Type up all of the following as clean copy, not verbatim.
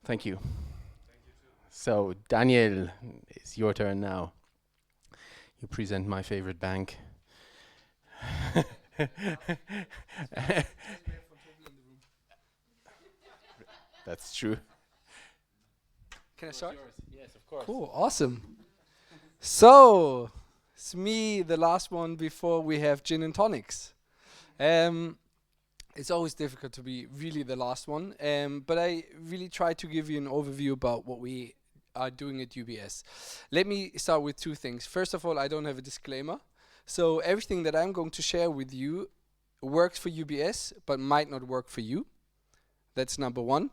Thank you. So, Daniel, it's your turn now. You present my favorite bank. That's true. Can I start? Yes, of course. Cool, awesome. So, it's me, the last one before we have gin and tonics. Um, it's always difficult to be really the last one, but I really try to give you an overview about what we are doing at UBS. Let me start with two things. First of all, I don't have a disclaimer. So, everything that I'm going to share with you works for UBS, but might not work for you. That's number one.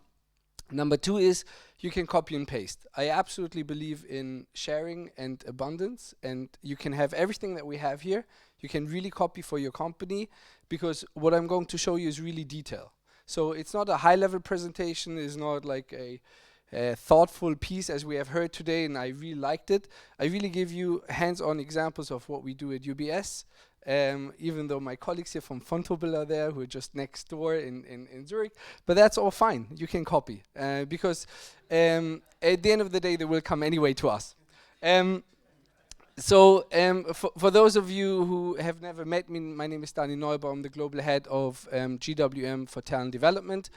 Number two is you can copy and paste. I absolutely believe in sharing and abundance, and you can have everything that we have here. You can really copy for your company because what I'm going to show you is really detail. So it's not a high level presentation, it's not like a thoughtful piece as we have heard today, and I really liked it. I really give you hands on examples of what we do at UBS. Even though my colleagues here from Fontobel are there, who are just next door in Zurich, but that's all fine. You can copy because at the end of the day, they will come anyway to us. Um, for those of you who have never met me, my name is Daniel Neubauer. I'm the global head of GWM for talent development.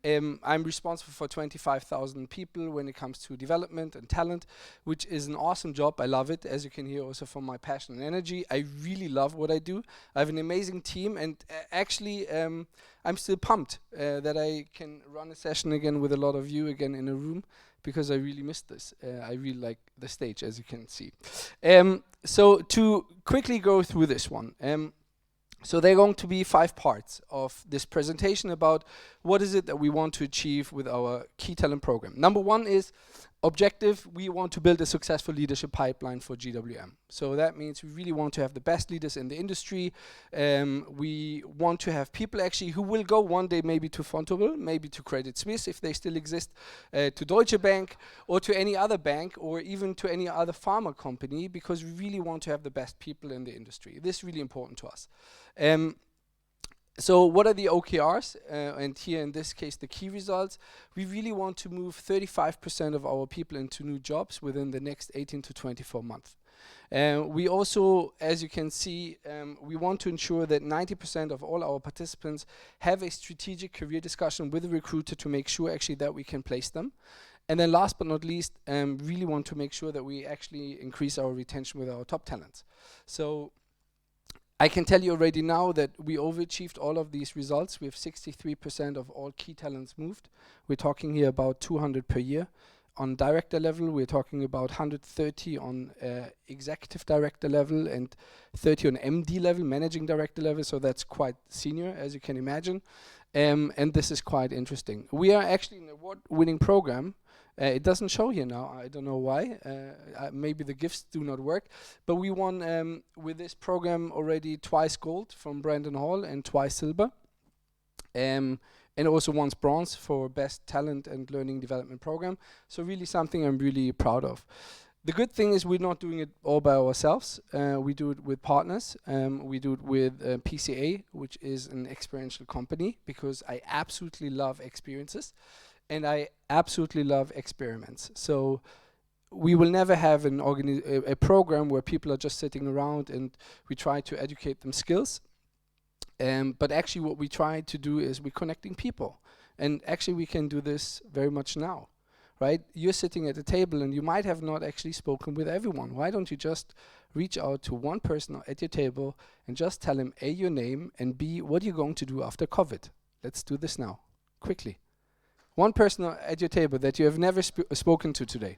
I'm responsible for 25,000 people when it comes to development and talent, which is an awesome job. I love it, as you can hear also from my passion and energy. I really love what I do. I have an amazing team, and actually, I'm still pumped that I can run a session again with a lot of you again in a room because I really missed this. I really like the stage, as you can see. So to quickly go through this one. So there are going to be 5 parts of this presentation about what is it that we want to achieve with our key talent program. Number 1 is objective. We want to build a successful leadership pipeline for GWM. So that means we really want to have the best leaders in the industry. We want to have people actually who will go one day maybe to Fontobel, maybe to Credit Suisse if they still exist, to Deutsche Bank or to any other bank or even to any other pharma company, because we really want to have the best people in the industry. This is really important to us. So what are the OKRs? And here in this case, the key results. We really want to move 35% of our people into new jobs within the next 18 to 24 months. We also, as you can see, we want to ensure that 90% of all our participants have a strategic career discussion with a recruiter to make sure actually that we can place them. And then last but not least, really want to make sure that we actually increase our retention with our top talents. So I can tell you already now that we overachieved all of these results. We have 63% of all key talents moved. We're talking here about 200 per year. On director level, we're talking about 130 on executive director level and 30 on MD level, managing director level. So that's quite senior, as you can imagine. And this is quite interesting. We are actually an award-winning program. It doesn't show here now. I don't know why. Maybe the gifts do not work. But we won with this program already twice gold from Brandon Hall and twice silver. And also once bronze for best talent and learning development program. So really something I'm really proud of. The good thing is we're not doing it all by ourselves. We do it with partners. We do it with PCA, which is an experiential company, because I absolutely love experiences. And I absolutely love experiments. So we will never have a program where people are just sitting around and we try to educate them skills. But actually what we try to do is we're connecting people. And actually we can do this very much now, right? You're sitting at a table and you might have not actually spoken with everyone. Why don't you just reach out to one person at your table and just tell him A, your name, and B, what are you going to do after COVID? Let's do this now, quickly. One person at your table that you have never spoken to today.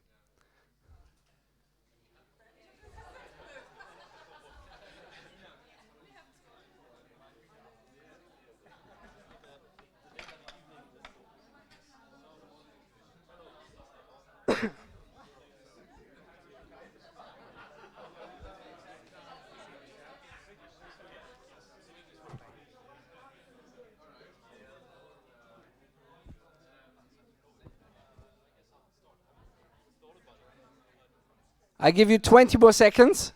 I give you 20 more seconds.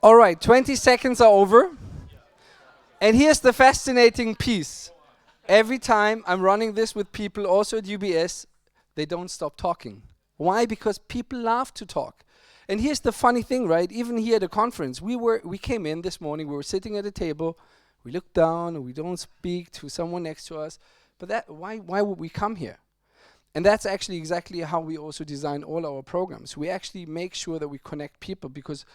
All right, 20 seconds are over. And here's the fascinating piece. Every time I'm running this with people, also at UBS, they don't stop talking. Why? Because people love to talk. And here's the funny thing, right? Even here at the conference, we came in this morning, we were sitting at a table, we look down, and we don't speak to someone next to us. But why would we come here? And that's actually exactly how we also design all our programs. We actually make sure that we connect people, because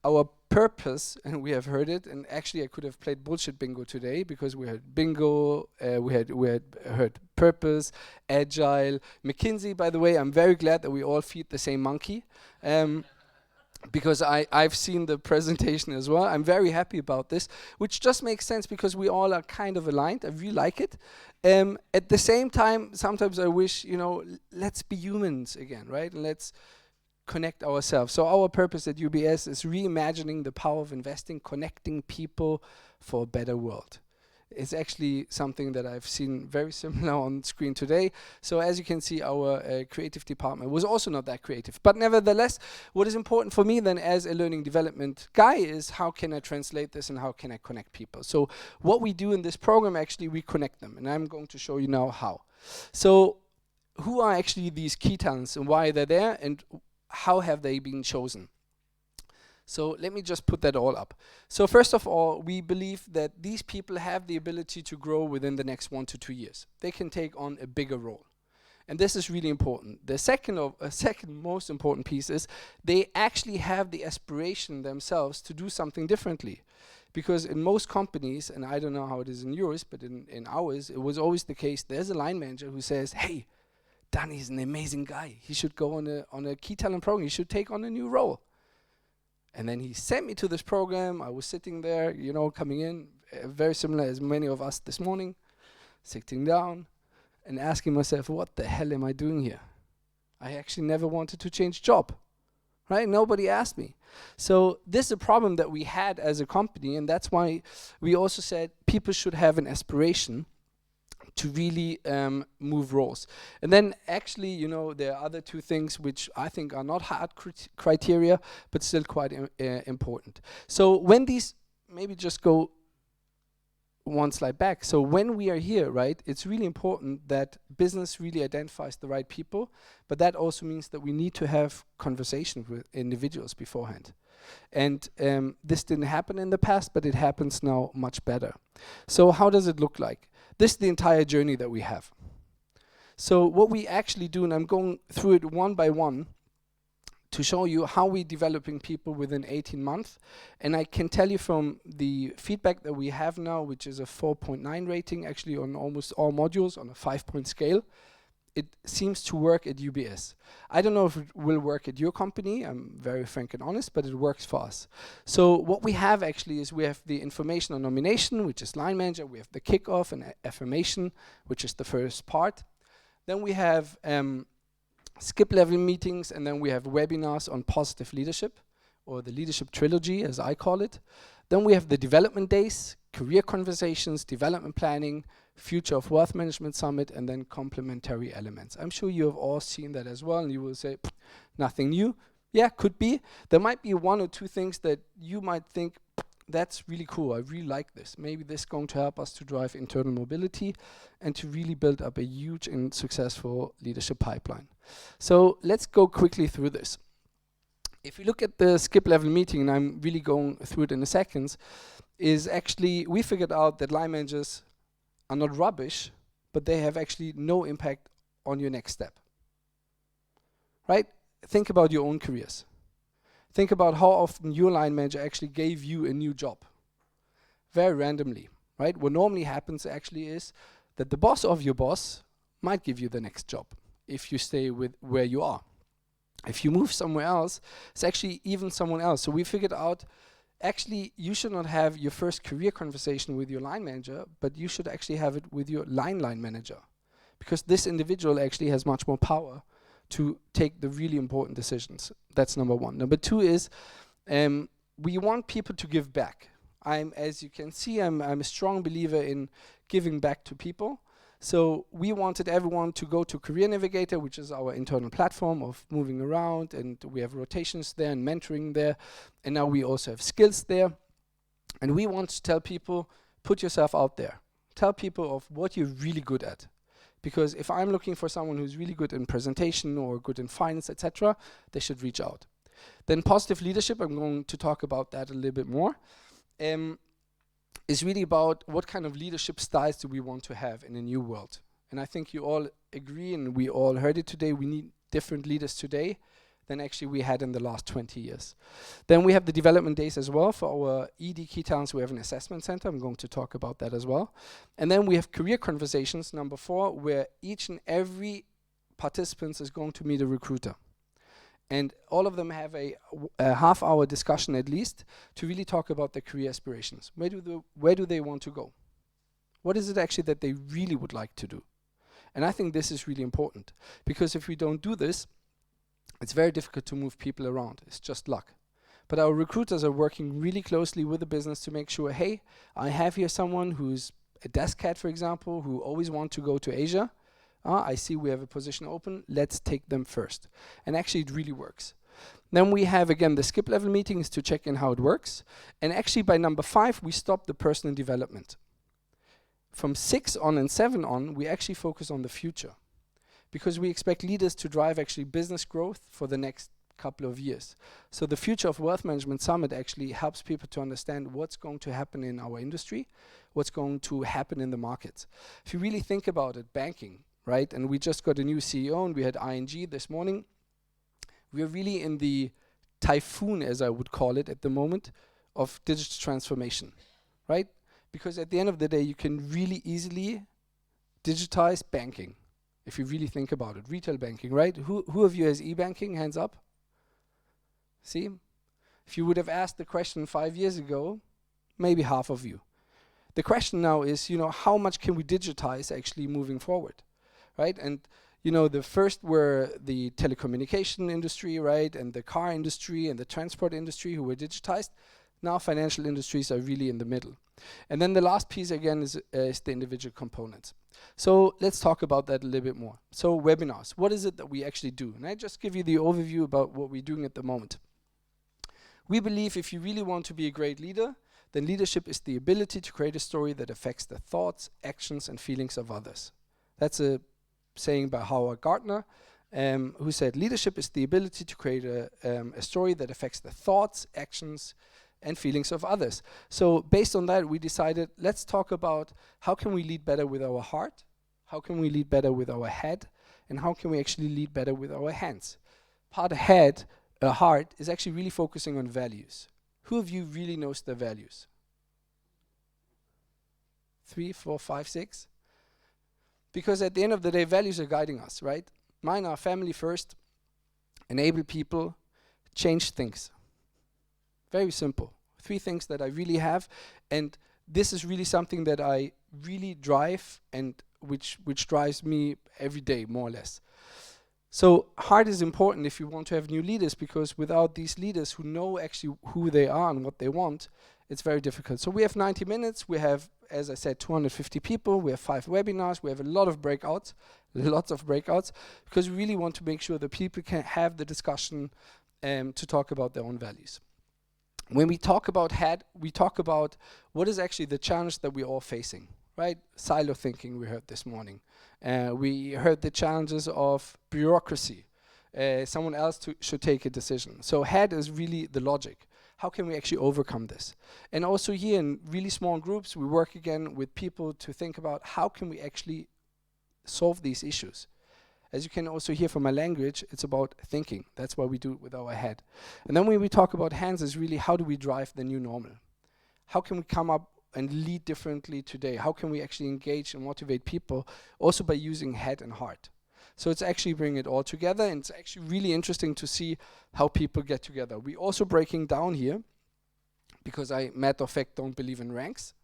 our purpose, and we have heard it, and actually I could have played bullshit bingo today, because we had bingo, we had heard purpose, agile, McKinsey. By the way, I'm very glad that we all feed the same monkey, because I've seen the presentation as well. I'm very happy about this, which just makes sense because we all are kind of aligned. I really like it. At the same time, sometimes I wish, let's be humans again, right? And let's connect ourselves. So our purpose at UBS is reimagining the power of investing, connecting people for a better world. It's actually something that I've seen very similar on screen today. So as you can see, our creative department was also not that creative. But nevertheless, what is important for me then as a learning development guy is how can I translate this and how can I connect people? So what we do in this program, actually, we connect them. And I'm going to show you now how. So who are actually these key talents and why they're there, and how have they been chosen? So let me just put that all up. So first of all, we believe that these people have the ability to grow within the next 1 to 2 years. They can take on a bigger role. And this is really important. The second most important piece is they actually have the aspiration themselves to do something differently. Because in most companies, and I don't know how it is in yours, but in ours, it was always the case, there's a line manager who says, hey, Danny's an amazing guy. He should go on a key talent program. He should take on a new role. And then he sent me to this program. I was sitting there, coming in, very similar as many of us this morning, sitting down and asking myself, what the hell am I doing here? I actually never wanted to change job, right? Nobody asked me. So this is a problem that we had as a company, and that's why we also said people should have an aspiration to really move roles. And then actually, there are other two things which I think are not hard criteria, but still quite important. So when these, maybe just go one slide back. So when we are here, right, it's really important that business really identifies the right people, but that also means that we need to have conversations with individuals beforehand. And this didn't happen in the past, but it happens now much better. So how does it look like? This is the entire journey that we have. So what we actually do, and I'm going through it one by one to show you how we're developing people within 18 months. And I can tell you from the feedback that we have now, which is a 4.9 rating, actually on almost all modules on a 5-point scale, it seems to work at UBS. I don't know if it will work at your company, I'm very frank and honest, but it works for us. So what we have actually is we have the information on nomination, which is line manager, we have the kickoff and affirmation, which is the first part. Then we have skip level meetings, and then we have webinars on positive leadership, or the leadership trilogy as I call it. Then we have the development days, career conversations, development planning, Future of Wealth Management Summit, and then complementary elements. I'm sure you have all seen that as well, and you will say, nothing new. Yeah, could be. There might be one or two things that you might think, that's really cool, I really like this. Maybe this is going to help us to drive internal mobility and to really build up a huge and successful leadership pipeline. So let's go quickly through this. If you look at the skip level meeting, and I'm really going through it in a second, is actually we figured out that line managers are not rubbish, but they have actually no impact on your next step. Right? Think about your own careers. Think about how often your line manager actually gave you a new job. Very randomly, right? What normally happens actually is that the boss of your boss might give you the next job if you stay with where you are. If you move somewhere else, it's actually even someone else. So we figured out actually, you should not have your first career conversation with your line manager, but you should actually have it with your line manager. Because this individual actually has much more power to take the really important decisions. That's number one. Number two is, we want people to give back. As you can see, I'm a strong believer in giving back to people. So we wanted everyone to go to Career Navigator, which is our internal platform of moving around, and we have rotations there and mentoring there, and now we also have skills there. And we want to tell people, put yourself out there. Tell people of what you're really good at. Because if I'm looking for someone who's really good in presentation or good in finance, etc., they should reach out. Then positive leadership, I'm going to talk about that a little bit more, is really about what kind of leadership styles do we want to have in a new world. And I think you all agree, and we all heard it today, we need different leaders today than actually we had in the last 20 years. Then we have the development days as well. For our ED key talents, we have an assessment center. I'm going to talk about that as well. And then we have career conversations, number 4, where each and every participant is going to meet a recruiter. And all of them have a half-hour discussion at least to really talk about their career aspirations. Where do they want to go? What is it actually that they really would like to do? And I think this is really important, because if we don't do this, it's very difficult to move people around. It's just luck. But our recruiters are working really closely with the business to make sure, hey, I have here someone who's a desk cat, for example, who always want to go to Asia. I see we have a position open. Let's take them first. And actually, it really works. Then we have, again, the skip level meetings to check in how it works. And actually, by number 5, we stop the personal development. From 6 on and 7 on, we actually focus on the future, because we expect leaders to drive actually business growth for the next couple of years. So the Future of Wealth Management Summit actually helps people to understand what's going to happen in our industry, what's going to happen in the markets. If you really think about it, banking, right? And we just got a new CEO, and we had ING this morning. We are really in the typhoon, as I would call it at the moment, of digital transformation, right? Because at the end of the day, you can really easily digitize banking. If you really think about it, retail banking, right? Who of you has e-banking? Hands up. See? If you would have asked the question 5 years ago, maybe half of you. The question now is, how much can we digitize actually moving forward, right? And, the first were the telecommunication industry, right? And the car industry and the transport industry who were digitized. Now financial industries are really in the middle. And then the last piece, again, is the individual components. So let's talk about that a little bit more. So webinars, what is it that we actually do? And I just give you the overview about what we're doing at the moment. We believe if you really want to be a great leader, then leadership is the ability to create a story that affects the thoughts, actions, and feelings of others. That's a saying by Howard Gardner, who said leadership is the ability to create a story that affects the thoughts, actions, and feelings of others. So based on that, we decided, let's talk about how can we lead better with our heart, how can we lead better with our head, and how can we actually lead better with our hands. Part heart is actually really focusing on values. Who of you really knows their values? 3, 4, 5, 6? Because at the end of the day, values are guiding us, right? Mine are family first, enable people, change things. Very simple. 3 things that I really have, and this is really something that I really drive, and which drives me every day, more or less. So heart is important if you want to have new leaders, because without these leaders who know actually who they are and what they want, it's very difficult. So we have 90 minutes. We have, as I said, 250 people. We have 5 webinars. We have a lot of breakouts, lots of breakouts, because we really want to make sure that people can have the discussion to talk about their own values. When we talk about head, we talk about what is actually the challenge that we're all facing, right? Silo thinking we heard this morning. We heard the challenges of bureaucracy. Someone else should take a decision. So head is really the logic. How can we actually overcome this? And also here in really small groups, we work again with people to think about how can we actually solve these issues. As you can also hear from my language, it's about thinking. That's why we do it with our head. And then when we talk about hands, is really how do we drive the new normal? How can we come up and lead differently today? How can we actually engage and motivate people also by using head and heart? So it's actually bringing it all together, and it's actually really interesting to see how people get together. We're also breaking down here, because I, matter of fact, don't believe in ranks,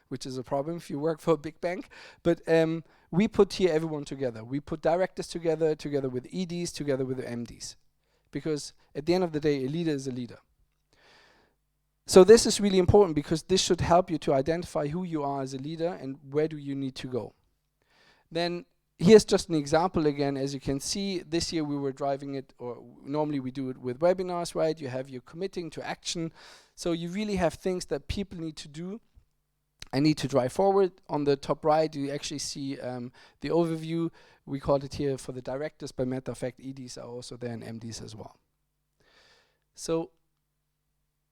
which is a problem if you work for a big bank. But we put here everyone together. We put directors together with EDs, together with MDs. Because at the end of the day, a leader is a leader. So this is really important, because this should help you to identify who you are as a leader and where do you need to go. Then here's just an example again. As you can see, this year we were driving it, or normally we do it with webinars, right? You have your committing to action. So you really have things that people need to do and need to drive forward. On the top right, you actually see the overview. We call it here for the directors, but matter of fact, EDs are also there and MDs as well. So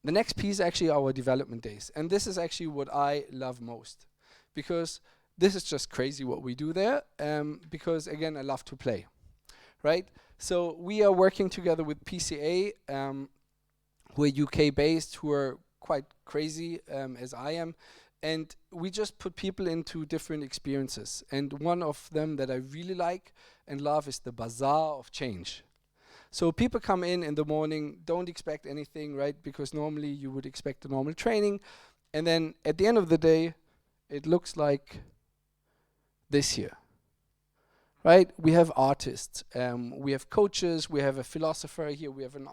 the next piece actually our development days. And this is actually what I love most, because this is just crazy what we do there, because again, I love to play, right? So we are working together with PCA, who are UK based, who are quite crazy, as I am. And we just put people into different experiences. And one of them that I really like and love is the bazaar of change. So people come in the morning, don't expect anything, right? Because normally you would expect a normal training. And then at the end of the day, it looks like this here, right? We have artists, we have coaches, we have a philosopher here, we have an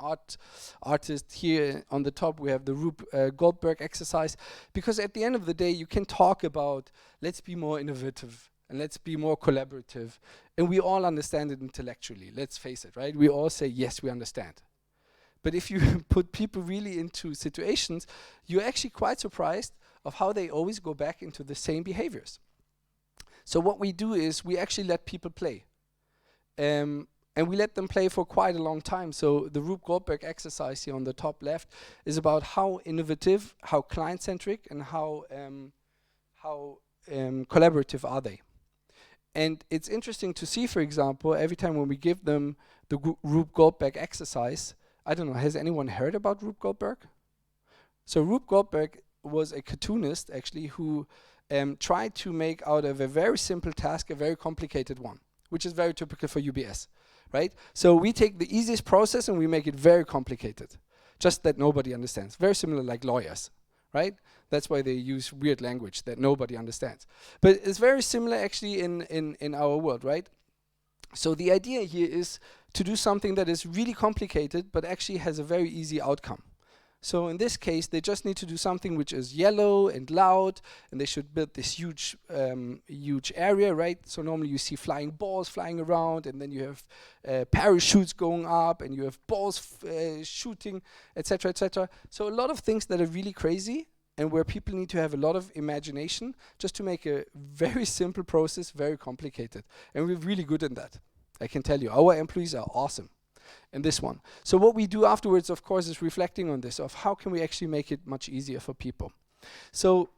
artist here on the top, we have the Rube Goldberg exercise. Because at the end of the day, you can talk about, let's be more innovative and let's be more collaborative. And we all understand it intellectually, let's face it, right? We all say, yes, we understand. But if you put people really into situations, you're actually quite surprised of how they always go back into the same behaviors. So what we do is we actually let people play. And we let them play for quite a long time. So the Rube Goldberg exercise here on the top left is about how innovative, how client-centric, and how collaborative are they. And it's interesting to see, for example, every time when we give them the Rube Goldberg exercise, I don't know, has anyone heard about Rube Goldberg? So Rube Goldberg was a cartoonist, actually, who tried to make out of a very simple task a very complicated one, which is very typical for UBS, right? So we take the easiest process and we make it very complicated, just that nobody understands. Very similar like lawyers, right? That's why they use weird language that nobody understands. But it's very similar actually in our world, right? So the idea here is to do something that is really complicated but actually has a very easy outcome. So in this case, they just need to do something which is yellow and loud, and they should build this huge area, right? So normally you see flying balls flying around, and then you have parachutes going up, and you have balls shooting, etc., etc. So a lot of things that are really crazy, and where people need to have a lot of imagination just to make a very simple process very complicated. And we're really good in that. I can tell you, our employees are awesome in this one. So what we do afterwards, of course, is reflecting on this, of how can we actually make it much easier for people. So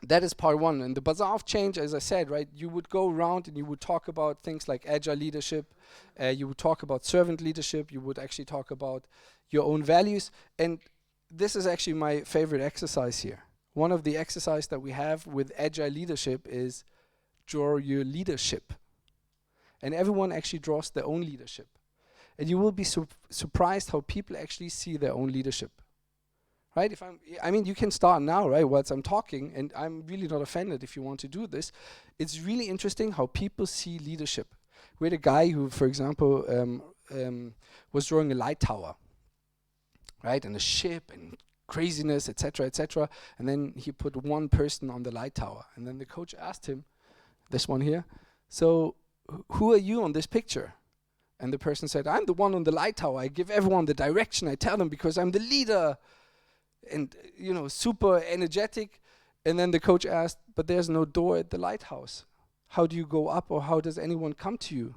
that is part one. And the bazaar of change, as I said, right, you would go around and you would talk about things like agile leadership, you would talk about servant leadership, you would actually talk about your own values. And this is actually my favorite exercise here. One of the exercises that we have with agile leadership is draw your leadership. And everyone actually draws their own leadership. And you will be surprised how people actually see their own leadership, right? I mean, you can start now, right, whilst I'm talking, and I'm really not offended if you want to do this. It's really interesting how people see leadership. We had a guy who, for example, was drawing a light tower, right, and a ship and craziness, etc., etc. And then he put one person on the light tower, and then the coach asked him, this one here, so who are you on this picture? And the person said, I'm the one on the light tower. I give everyone the direction. I tell them because I'm the leader. And, you know, super energetic. And then the coach asked, but there's no door at the lighthouse. How do you go up, or how does anyone come to you?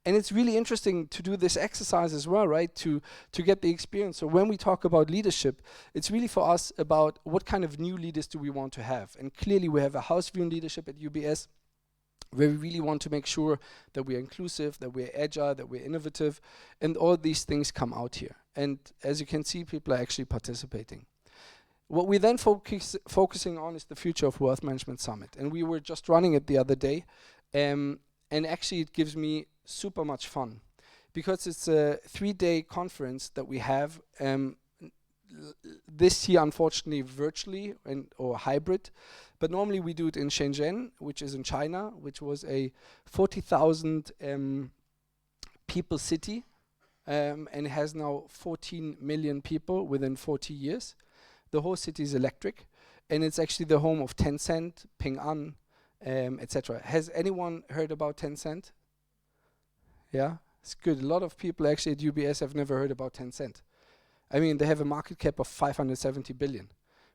And it's really interesting to do this exercise as well, right? To get the experience. So when we talk about leadership, it's really for us about what kind of new leaders do we want to have. And clearly we have a house view leadership at UBS, where we really want to make sure that we're inclusive, that we're agile, that we're innovative, and all these things come out here. And as you can see, people are actually participating. What we then focusing on is the Future of Wealth Management Summit. And we were just running it the other day, and actually it gives me super much fun, because it's a 3-day conference that we have, this year unfortunately virtually or hybrid. But normally we do it in Shenzhen, which is in China, which was a 40,000 people city, and it has now 14 million people within 40 years. The whole city is electric, and it's actually the home of Tencent, Ping An, etc. Has anyone heard about Tencent? Yeah, it's good. A lot of people actually at UBS have never heard about Tencent. I mean, they have a market cap of 570 billion,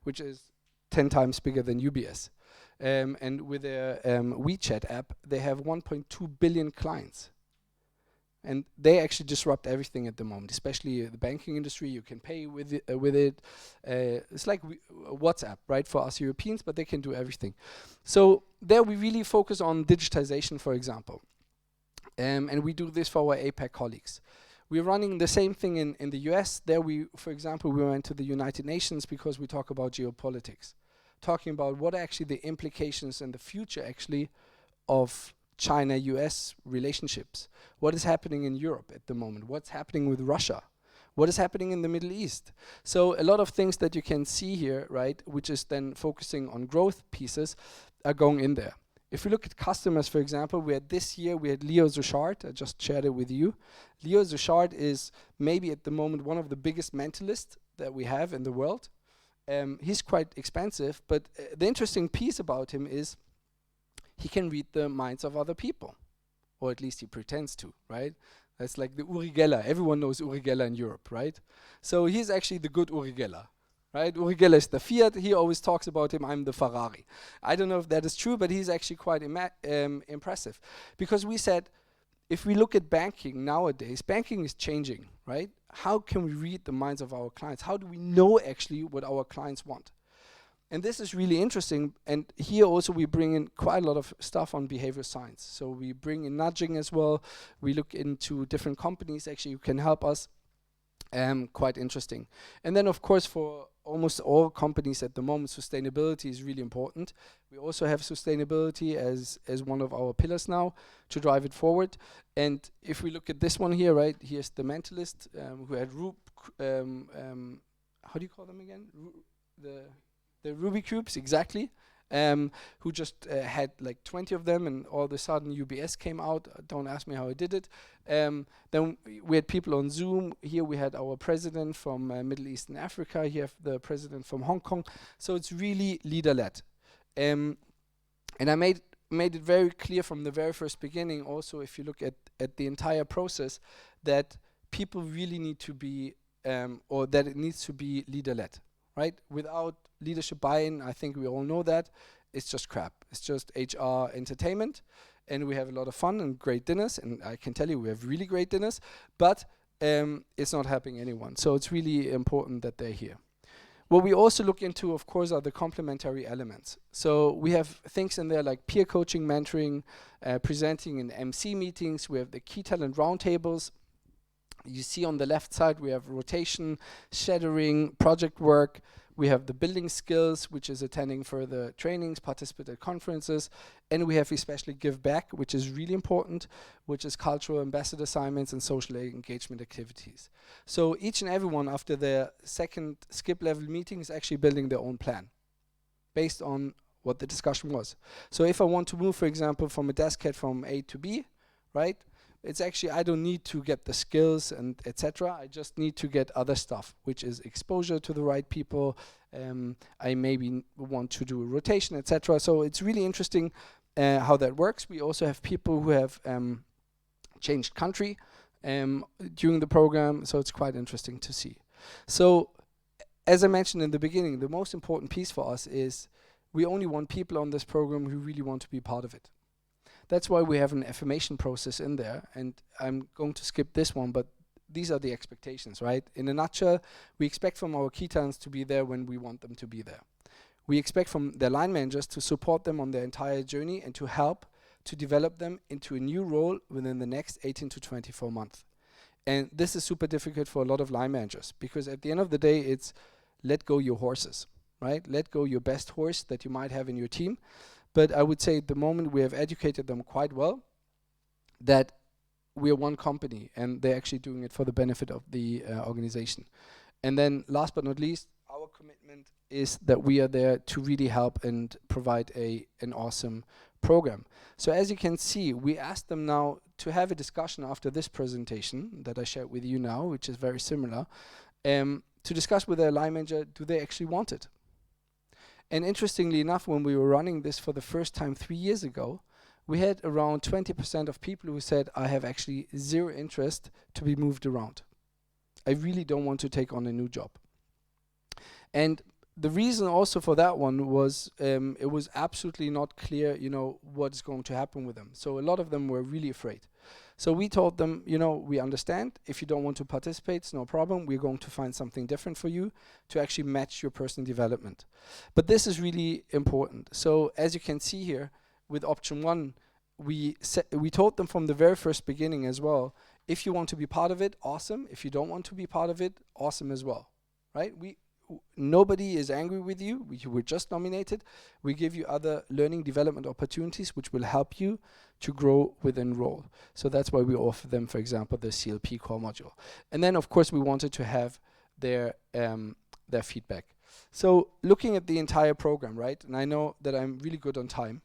which is 10 times bigger than UBS. And with their WeChat app, they have 1.2 billion clients. And they actually disrupt everything at the moment, especially the banking industry. You can pay with it. It's like WhatsApp, right, for us Europeans, but they can do everything. So there we really focus on digitization, for example. And we do this for our APAC colleagues. We're running the same thing in the US. There for example, we went to the United Nations because we talk about geopolitics. Talking about what are actually the implications and the future actually of China-US relationships. What is happening in Europe at the moment? What's happening with Russia? What is happening in the Middle East? So a lot of things that you can see here, right, which is then focusing on growth pieces, are going in there. If we look at customers, for example, this year we had Leo Zuchard. I just shared it with you. Leo Zuchard is maybe at the moment one of the biggest mentalists that we have in the world. He's quite expensive, but the interesting piece about him is he can read the minds of other people, or at least he pretends to, right? That's like the Uri Geller. Everyone knows Uri Geller in Europe, right? So he's actually the good Uri Geller, right? Uri Geller is the Fiat. He always talks about him, I'm the Ferrari. I don't know if that is true, but he's actually quite impressive. Because we said, if we look at banking nowadays, banking is changing, right? How can we read the minds of our clients? How do we know actually what our clients want? And this is really interesting. And here also we bring in quite a lot of stuff on behavioral science. So we bring in nudging as well. We look into different companies actually who can help us. Quite interesting. And then of course for almost all companies at the moment, sustainability is really important. We also have sustainability as one of our pillars now to drive it forward. And if we look at this one here, right, here's the mentalist who had how do you call them again? The Ruby cubes, exactly. Who just had like 20 of them, and all of a sudden UBS came out. Don't ask me how I did it. Then we had people on Zoom. Here we had our president from Middle East and Africa. Here have the president from Hong Kong. So it's really leader-led. And I made it very clear from the very first beginning, also if you look at the entire process, that people really need to be, or that it needs to be leader-led, right? Without leadership buy-in, I think we all know that, it's just crap. It's just HR entertainment, and we have a lot of fun and great dinners, and I can tell you we have really great dinners, but it's not helping anyone. So it's really important that they're here. What we also look into, of course, are the complementary elements. So we have things in there like peer coaching, mentoring, presenting in MC meetings. We have the key talent roundtables. You see on the left side, we have rotation, shadowing, project work. We have the building skills, which is attending further trainings, participate at conferences. And we have especially give back, which is really important, which is cultural ambassador assignments and social engagement activities. So each and everyone after their second skip level meeting is actually building their own plan based on what the discussion was. So if I want to move, for example, from a desk head from A to B, right? It's actually, I don't need to get the skills and etc. I just need to get other stuff, which is exposure to the right people. I maybe want to do a rotation, etc. So it's really interesting how that works. We also have people who have changed country during the program, so it's quite interesting to see. So as I mentioned in the beginning, the most important piece for us is we only want people on this program who really want to be part of it. That's why we have an affirmation process in there, and I'm going to skip this one, but these are the expectations, right? In a nutshell, we expect from our key talents to be there when we want them to be there. We expect from their line managers to support them on their entire journey and to help to develop them into a new role within the next 18 to 24 months. And this is super difficult for a lot of line managers, because at the end of the day, it's let go your horses, right? Let go your best horse that you might have in your team. But I would say at the moment we have educated them quite well that we are one company and they're actually doing it for the benefit of the organization. And then last but not least, our commitment is that we are there to really help and provide an awesome program. So as you can see, we asked them now to have a discussion after this presentation that I shared with you now, which is very similar, to discuss with their line manager, do they actually want it? And interestingly enough, when we were running this for the first time 3 years ago, we had around 20% of people who said, I have actually zero interest to be moved around. I really don't want to take on a new job. And the reason also for that one was it was absolutely not clear, what's going to happen with them. So a lot of them were really afraid. So we told them, we understand. If you don't want to participate, it's no problem. We're going to find something different for you to actually match your personal development. But this is really important. So as you can see here, with option 1, we told them from the very first beginning as well, if you want to be part of it, awesome. If you don't want to be part of it, awesome as well, right? Nobody is angry with you. You were just nominated. We give you other learning development opportunities which will help you to grow within role. So that's why we offer them, for example, the CLP core module. And then, of course, we wanted to have their feedback. So looking at the entire program, right? And I know that I'm really good on time,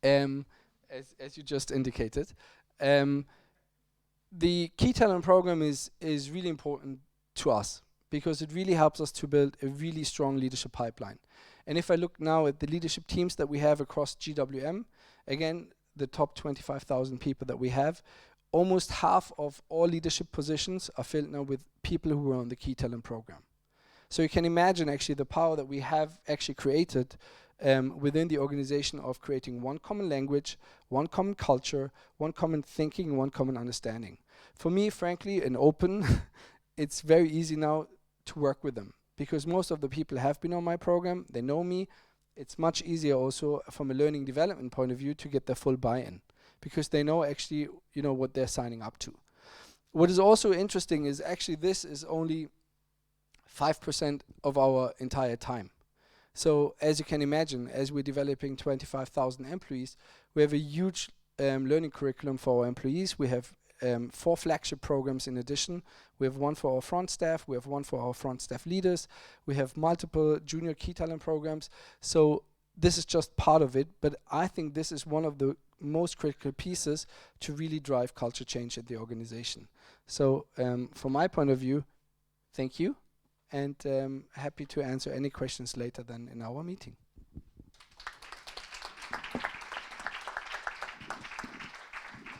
as you just indicated. The Key Talent program is really important to us, because it really helps us to build a really strong leadership pipeline. And if I look now at the leadership teams that we have across GWM, again, the top 25,000 people that we have, almost half of all leadership positions are filled now with people who are on the Key Talent program. So you can imagine actually the power that we have actually created within the organization of creating one common language, one common culture, one common thinking, one common understanding. For me, frankly, and open, it's very easy now to work with them, because most of the people have been on my program, they know me. It's much easier also from a learning development point of view to get their full buy-in, because they know actually, what they're signing up to. What is also interesting is actually this is only 5% of our entire time. So as you can imagine, as we're developing 25,000 employees, we have a huge learning curriculum for our employees. We have 4 flagship programs in addition. We have one for our front staff, we have one for our front staff leaders, we have multiple junior Key Talent programs. So this is just part of it, but I think this is one of the most critical pieces to really drive culture change at the organization. So from my point of view, thank you, and happy to answer any questions later then in our meeting.